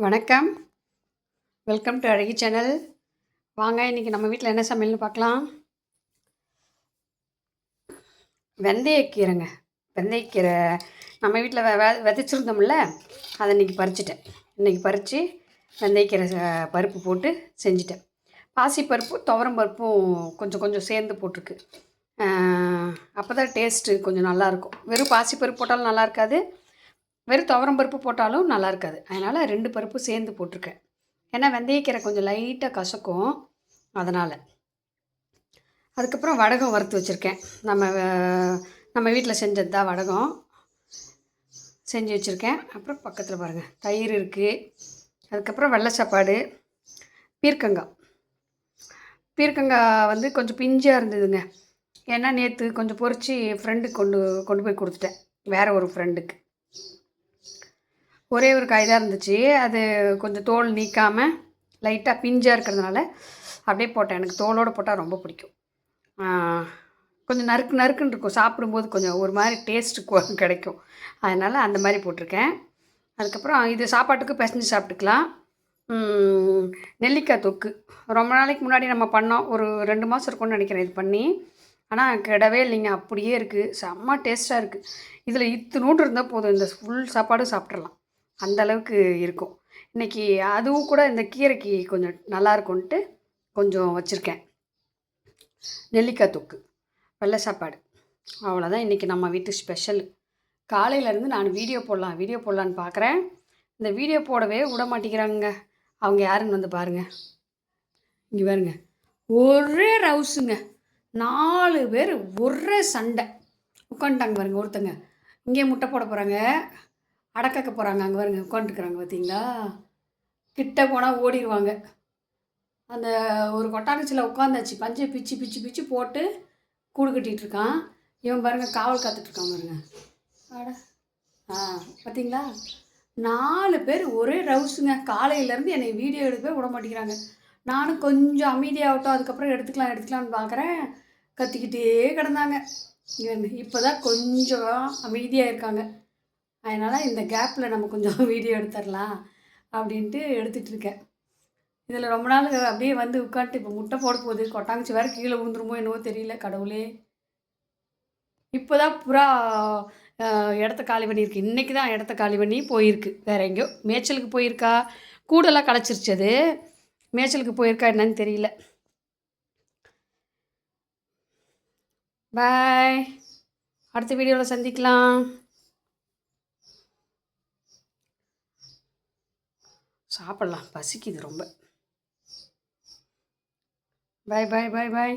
வணக்கம். Welcome to அழகி channel. வாங்க, இன்றைக்கி நம்ம வீட்டில் என்ன சமையல்னு பார்க்கலாம். வெந்தயக்கீரைங்க. வெந்தயக்கீரை நம்ம வீட்டில் விதைச்சிருந்தோம்ல, அதை இன்றைக்கி பறிச்சிட்டேன். இன்றைக்கி பறித்து வெந்தயக்கீரை பருப்பு போட்டு செஞ்சுட்டேன். பாசிப்பருப்பு துவரம் பருப்பும் கொஞ்சம் கொஞ்சம் சேர்ந்து போட்டிருக்கு. அப்போ தான் டேஸ்ட்டு கொஞ்சம் நல்லாயிருக்கும். வெறும் பாசிப்பருப்பு போட்டாலும் நல்லா இருக்காது, வெறும் துவரம் பருப்பு போட்டாலும் நல்லா இருக்காது. அதனால் 2 பருப்பு சேர்ந்து போட்டிருக்கேன். ஏன்னா வெந்தயக்கீரை கொஞ்சம் லைட்டாக கசக்கும், அதனால். அதுக்கப்புறம் வடகம் வறுத்து வச்சுருக்கேன். நம்ம வீட்டில் செஞ்சது தான் வடகம் செஞ்சு வச்சுருக்கேன். அப்புறம் பக்கத்தில் பாருங்கள், தயிர் இருக்குது. அதுக்கப்புறம் வெள்ளை சாப்பாடு, பீர்க்கங்காய். பீர்க்கங்காய் வந்து கொஞ்சம் பிஞ்சாக இருந்ததுங்க. ஏன்னா நேற்று கொஞ்சம் பொறிச்சு ஃப்ரெண்டுக்கு கொண்டு போய் கொடுத்துட்டேன், வேறு ஒரு ஃப்ரெண்டுக்கு. ஒரே ஒரு காய் தான் இருந்துச்சு. அது கொஞ்சம் தோல் நீக்காமல் லைட்டாக பிஞ்சாக இருக்கிறதுனால அப்படியே போட்டேன். எனக்கு தோலோடு போட்டால் ரொம்ப பிடிக்கும். கொஞ்சம் நறுக்குன்னு இருக்கும், சாப்பிடும்போது கொஞ்சம் ஒரு மாதிரி டேஸ்ட்டு கிடைக்கும். அதனால் அந்த மாதிரி போட்டிருக்கேன். அதுக்கப்புறம் இது சாப்பாட்டுக்கு பிசைஞ்சு சாப்பிட்டுக்கலாம். நெல்லிக்காய் தொக்கு ரொம்ப நாளைக்கு முன்னாடி நம்ம பண்ணோம், ஒரு 2 மாதம் இருக்கும்னு நினைக்கிறேன் இது பண்ணி. ஆனால் கிடவே இல்லைங்க, அப்படியே இருக்குது. செம்ம டேஸ்ட்டாக இருக்குது. இதில் இத்தினூண்டு இருந்தால் போதும், இந்த ஃபுல் சாப்பாடும் சாப்பிட்றலாம், அந்தளவுக்கு இருக்கும். இன்றைக்கி அதுவும் கூட இந்த கீரைக்கு கொஞ்சம் நல்லாயிருக்குன்ட்டு கொஞ்சம் வச்சுருக்கேன். நெல்லிக்காய் தொக்கு, வெள்ளை சாப்பாடு, அவ்வளோதான் இன்றைக்கி நம்ம வீட்டு ஸ்பெஷல். காலையிலேருந்து நான் வீடியோ போடலான்னு பார்க்குறேன். இந்த வீடியோ போடவே விட மாட்டேங்கிறாங்க. அவங்க யாருன்னு வந்து பாருங்கள். இங்கே பாருங்க, ஒரே ரவுஸுங்க. 4 பேர் ஒரே சண்டை உட்காந்துட்டாங்க பாருங்க. ஒருத்தங்க இங்கே முட்டை போட போகிறாங்க, அடக்கக்க போகிறாங்க. அங்கே பாருங்க உட்காந்துருக்குறாங்க, பார்த்தீங்களா? கிட்ட போனால் ஓடிடுவாங்க. அந்த ஒரு கொட்டாங்குச்சியில் உட்காந்தாச்சு, பஞ்சை பிச்சு பிச்சு பிச்சு போட்டு கூடு கட்டிகிட்ருக்கான். இவன் பாருங்கள் காவல் காத்துட்ருக்கான் பாருங்க. அட பார்த்தீங்களா? 4 பேர் ஒரே ரவுஸுங்க. காலையிலேருந்து என்னை வீடியோ எடுக்கவே விட மாட்டேங்கிறாங்க. நானும் கொஞ்சம் அமைதியாகட்டும், அதுக்கப்புறம் எடுத்துக்கலாம்னு பார்க்குறேன். கத்திக்கிட்டே கிடந்தாங்க. இப்போ தான் கொஞ்சம் அமைதியாக இருக்காங்க. அதனால் இந்த கேப்பில் நம்ம கொஞ்சம் வீடியோ எடுத்துடலாம் அப்படின்ட்டு எடுத்துகிட்டு இருக்கேன். இதில் ரொம்ப நாள் அப்படியே வந்து உட்காந்துட்டு இப்போ முட்டை போட போகுது. கொட்டாங்குச்சி வேறு கீழே விழுந்துருமோ என்னவோ தெரியல, கடவுளே. இப்போ தான் புறா இடத்த காலி பண்ணியிருக்கு. இன்றைக்கி தான் இடத்த காலி பண்ணி போயிருக்கு. வேறு எங்கேயோ மேய்ச்சலுக்கு போயிருக்கா, கூடெல்லாம் களைச்சிருச்சு. அது மேய்ச்சலுக்கு போயிருக்கா என்னன்னு தெரியல. பாய், அடுத்த வீடியோவில் சந்திக்கலாம். சாப்பிட்லாம், பசிக்குது ரொம்ப. பாய் பாய் பாய் பாய்.